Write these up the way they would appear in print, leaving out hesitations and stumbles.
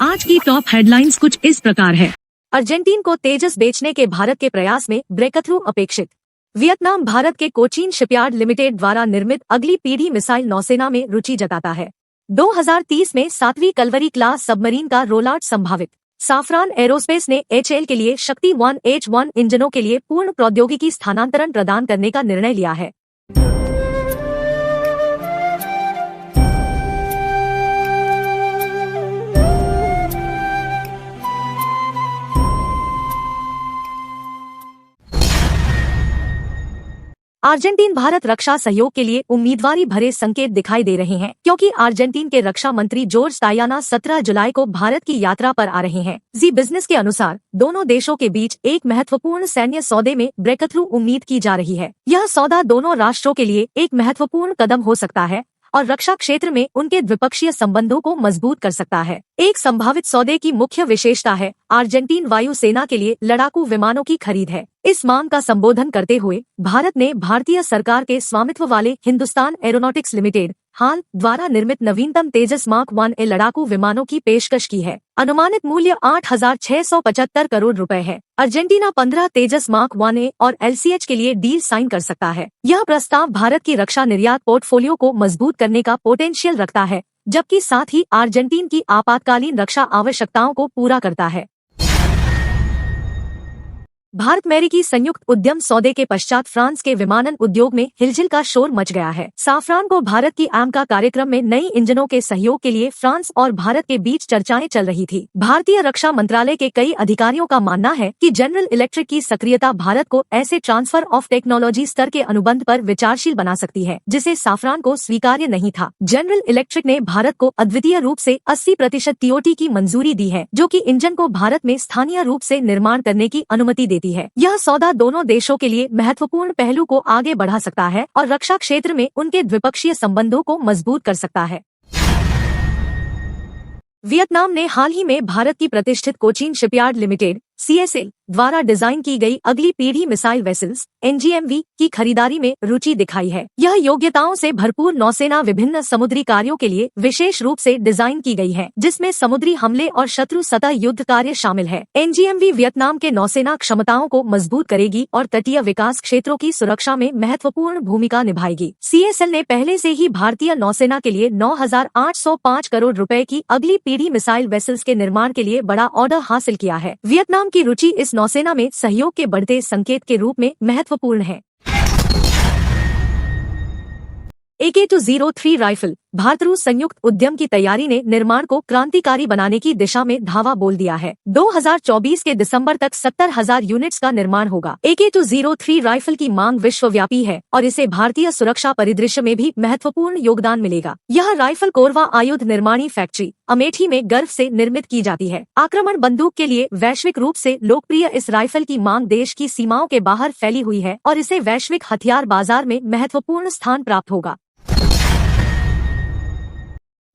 आज की top headlines कुछ इस प्रकार है। अर्जेंटीन को तेजस बेचने के भारत के प्रयास में ब्रेकथ्रू अपेक्षित। वियतनाम भारत के कोचीन शिपयार्ड लिमिटेड द्वारा निर्मित अगली पीढ़ी मिसाइल नौसेना में रुचि जताता है। 2030 में 7वीं कलवरी क्लास सबमरीन का रोलआउट संभावित। साफरान एरोस्पेस ने HAL के लिए शक्ति 1H1 इंजनों के लिए पूर्ण प्रौद्योगिकी स्थानांतरण प्रदान करने का निर्णय लिया है। अर्जेंटीन भारत रक्षा सहयोग के लिए उम्मीदवारी भरे संकेत दिखाई दे रहे हैं, क्योंकि अर्जेंटीन के रक्षा मंत्री जॉर्ज तायाना 17 जुलाई को भारत की यात्रा पर आ रहे हैं। जी बिजनेस के अनुसार दोनों देशों के बीच एक महत्वपूर्ण सैन्य सौदे में ब्रेकथ्रू उम्मीद की जा रही है। यह सौदा दोनों राष्ट्रों के लिए एक महत्वपूर्ण कदम हो सकता है और रक्षा क्षेत्र में उनके द्विपक्षीय संबंधों को मजबूत कर सकता है। एक संभावित सौदे की मुख्य विशेषता है अर्जेंटीन वायुसेना के लिए लड़ाकू विमानों की खरीद है। इस मांग का संबोधन करते हुए भारत ने भारतीय सरकार के स्वामित्व वाले हिंदुस्तान एरोनॉटिक्स लिमिटेड हाल द्वारा निर्मित नवीनतम तेजस मार्क 1A लड़ाकू विमानों की पेशकश की है। अनुमानित मूल्य 8,675 करोड़ रुपए है। अर्जेंटीना 15 तेजस मार्क 1A और LCH के लिए डील साइन कर सकता है। यह प्रस्ताव भारत की रक्षा निर्यात पोर्टफोलियो को मजबूत करने का पोटेंशियल रखता है, जबकि साथ ही अर्जेंटीन की आपातकालीन रक्षा आवश्यकताओं को पूरा करता है। भारत अमेरिकी संयुक्त उद्यम सौदे के पश्चात फ्रांस के विमानन उद्योग में हिलझिल का शोर मच गया है। साफरान को भारत की AMCA कार्यक्रम में नई इंजनों के सहयोग के लिए फ्रांस और भारत के बीच चर्चाएं चल रही थी। भारतीय रक्षा मंत्रालय के कई अधिकारियों का मानना है कि जनरल इलेक्ट्रिक की सक्रियता भारत को ऐसे ट्रांसफर ऑफ टेक्नोलॉजी स्तर के अनुबंध पर विचारशील बना सकती है, जिसे साफरान को स्वीकार्य नहीं था। जनरल इलेक्ट्रिक ने भारत को अद्वितीय रूप से 80% TOT की मंजूरी दी है, जो कि इंजन को भारत में स्थानीय रूप से निर्माण करने की अनुमति देती है। यह सौदा दोनों देशों के लिए महत्वपूर्ण पहलू को आगे बढ़ा सकता है और रक्षा क्षेत्र में उनके द्विपक्षीय संबंधों को मजबूत कर सकता है। वियतनाम ने हाल ही में भारत की प्रतिष्ठित कोचीन शिपयार्ड लिमिटेड CSL द्वारा डिजाइन की गई अगली पीढ़ी मिसाइल वेसल्स NGMV की खरीदारी में रुचि दिखाई है। यह योग्यताओं से भरपूर नौसेना विभिन्न समुद्री कार्यों के लिए विशेष रूप से डिजाइन की गई है, जिसमें समुद्री हमले और शत्रु सतह युद्ध कार्य शामिल है। NGMV वियतनाम के नौसेना क्षमताओं को मजबूत करेगी और तटीय विकास क्षेत्रों की सुरक्षा में महत्वपूर्ण भूमिका निभाएगी। CSL ने पहले से ही भारतीय नौसेना के लिए 9,805 करोड़ रुपए की अगली पीढ़ी मिसाइल वेसल्स के निर्माण के लिए बड़ा ऑर्डर हासिल किया है। वियतनाम की रुचि इस नौसेना में सहयोग के बढ़ते संकेत के रूप में महत्वपूर्ण है। AK-203 राइफल भारत रूस संयुक्त उद्यम की तैयारी ने निर्माण को क्रांतिकारी बनाने की दिशा में धावा बोल दिया है। 2024 के दिसंबर तक 70,000 यूनिट्स का निर्माण होगा। AK-203 राइफल की मांग विश्वव्यापी है और इसे भारतीय सुरक्षा परिदृश्य में भी महत्वपूर्ण योगदान मिलेगा। यह राइफल कोरवा आयुध निर्माणी फैक्ट्री अमेठी में गर्व से निर्मित की जाती है। आक्रमण बंदूक के लिए वैश्विक रूप से लोकप्रिय इस राइफल की मांग देश की सीमाओं के बाहर फैली हुई है और इसे वैश्विक हथियार बाजार में महत्वपूर्ण स्थान प्राप्त होगा।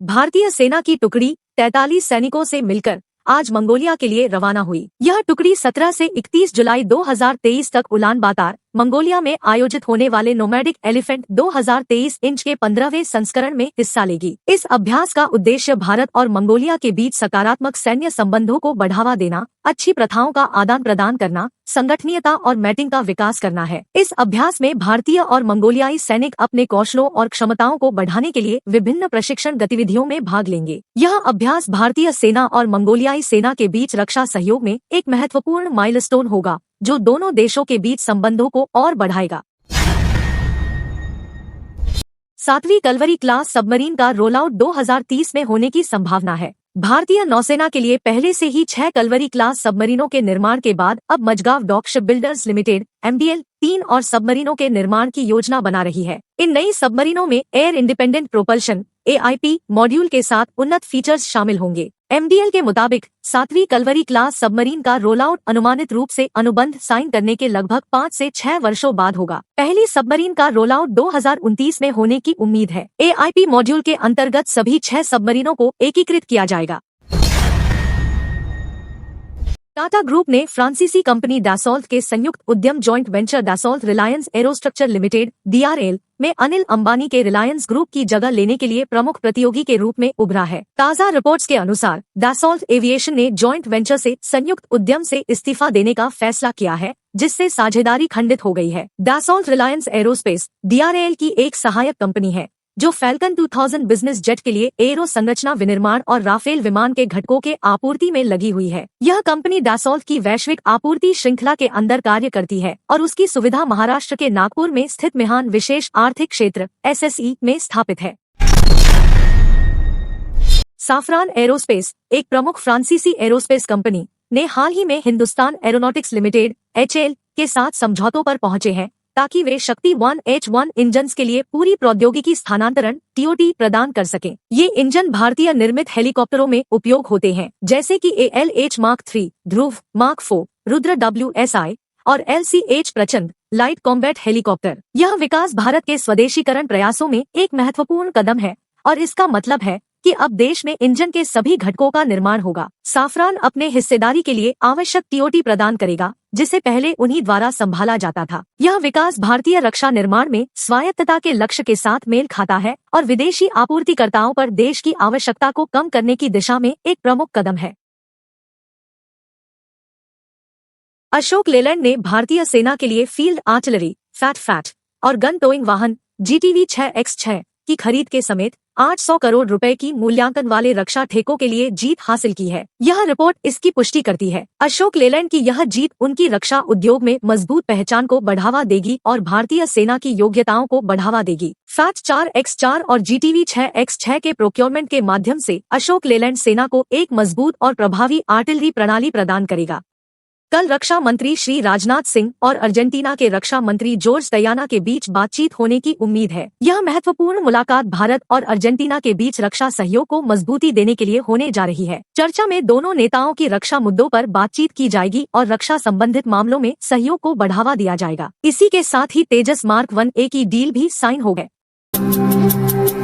भारतीय सेना की टुकड़ी 43 सैनिकों से मिलकर आज मंगोलिया के लिए रवाना हुई। यह टुकड़ी 17 से 31 जुलाई 2023 तक उलान बातार मंगोलिया में आयोजित होने वाले नोमैडिक एलिफेंट 2023 इंच के 15वें संस्करण में हिस्सा लेगी। इस अभ्यास का उद्देश्य भारत और मंगोलिया के बीच सकारात्मक सैन्य संबंधों को बढ़ावा देना, अच्छी प्रथाओं का आदान प्रदान करना, संगठनीयता और मैटिंग का विकास करना है। इस अभ्यास में भारतीय और मंगोलियाई सैनिक अपने कौशलों और क्षमताओं को बढ़ाने के लिए विभिन्न प्रशिक्षण गतिविधियों में भाग लेंगे। यह अभ्यास भारतीय सेना और मंगोलियाई सेना के बीच रक्षा सहयोग में एक महत्वपूर्ण माइलस्टोन होगा, जो दोनों देशों के बीच संबंधों को और बढ़ाएगा। 7वीं कलवरी क्लास सबमरीन का रोलआउट 2030 में होने की संभावना है। भारतीय नौसेना के लिए पहले से ही 6 कलवरी क्लास सबमरीनों के निर्माण के बाद अब Mazagon dock ship builders limited MDL 3 और सबमरीनों के निर्माण की योजना बना रही है। इन नई सबमरीनों में air independent propulsion AIP module के साथ उन्नत फीचर्स शामिल होंगे। MDL के मुताबिक 7वीं कलवरी क्लास सबमरीन का रोलआउट अनुमानित रूप से अनुबंध साइन करने के लगभग 5 से 6 वर्षों बाद होगा। पहली सबमरीन का रोलआउट 2029 में होने की उम्मीद है। AIP मॉड्यूल के अंतर्गत सभी 6 सबमरीनों को एकीकृत किया जाएगा। टाटा ग्रुप ने फ्रांसीसी कंपनी डैसॉल्ट के संयुक्त उद्यम joint venture Dassault Reliance aerostructure limited DRL में अनिल अंबानी के रिलायंस ग्रुप की जगह लेने के लिए प्रमुख प्रतियोगी के रूप में उभरा है। ताज़ा रिपोर्ट्स के अनुसार डसॉल्ट एविएशन ने जॉइंट वेंचर से संयुक्त उद्यम से इस्तीफा देने का फैसला किया है, जिससे साझेदारी खंडित हो गई है। डसॉल्ट रिलायंस एरोस्पेस DRAL की एक सहायक कंपनी है जो फैल्कन 2000 बिजनेस जेट के लिए एरो संरचना विनिर्माण और राफेल विमान के घटकों के आपूर्ति में लगी हुई है। यह कंपनी डसॉल्ट की वैश्विक आपूर्ति श्रृंखला के अंदर कार्य करती है और उसकी सुविधा महाराष्ट्र के नागपुर में स्थित मिहान विशेष आर्थिक क्षेत्र SSE में स्थापित है। साफरान एरोस्पेस, एक प्रमुख फ्रांसीसी एरोस्पेस कंपनी, ने हाल ही में हिंदुस्तान एरोनॉटिक्स लिमिटेड HAL के साथ समझौतों पर पहुंचे हैं ताकि वे शक्ति 1H1 इंजन्स के लिए पूरी प्रौद्योगिकी स्थानांतरण TOT प्रदान कर सकें। ये इंजन भारतीय निर्मित हेलीकॉप्टरों में उपयोग होते हैं, जैसे कि ALH Mark 3, ध्रुव Mark 4, रुद्र WSI और LCH प्रचंड लाइट कॉम्बैट हेलीकॉप्टर। यह विकास भारत के स्वदेशीकरण प्रयासों में एक महत्वपूर्ण कदम है और इसका मतलब है कि अब देश में इंजन के सभी घटकों का निर्माण होगा। साफरान अपने हिस्सेदारी के लिए आवश्यक TOT प्रदान करेगा, जिसे पहले उन्हीं द्वारा संभाला जाता था। यह विकास भारतीय रक्षा निर्माण में स्वायत्तता के लक्ष्य के साथ मेल खाता है और विदेशी आपूर्तिकर्ताओं पर देश की आवश्यकता को कम करने की दिशा में एक प्रमुख कदम है। अशोक लेलैंड ने भारतीय सेना के लिए फील्ड आर्टिलरी फैट और गन टोइंग वाहन GTV 6X6 की खरीद के समेत 800 करोड़ रुपए की मूल्यांकन वाले रक्षा ठेकों के लिए जीत हासिल की है। यह रिपोर्ट इसकी पुष्टि करती है। अशोक लेलैंड की यह जीत उनकी रक्षा उद्योग में मजबूत पहचान को बढ़ावा देगी और भारतीय सेना की योग्यताओं को बढ़ावा देगी। फैट 4X4 और GTV 6X6 के प्रोक्योरमेंट के माध्यम से अशोक लेलैंड सेना को एक मजबूत और प्रभावी आर्टिलरी प्रणाली प्रदान करेगा। कल रक्षा मंत्री श्री राजनाथ सिंह और अर्जेंटीना के रक्षा मंत्री जोर्ज तयाना के बीच बातचीत होने की उम्मीद है। यह महत्वपूर्ण मुलाकात भारत और अर्जेंटीना के बीच रक्षा सहयोग को मजबूती देने के लिए होने जा रही है। चर्चा में दोनों नेताओं की रक्षा मुद्दों पर बातचीत की जाएगी और रक्षा संबंधित मामलों में सहयोग को बढ़ावा दिया जाएगा। इसी के साथ ही तेजस मार्क 1A की डील भी साइन हो गए।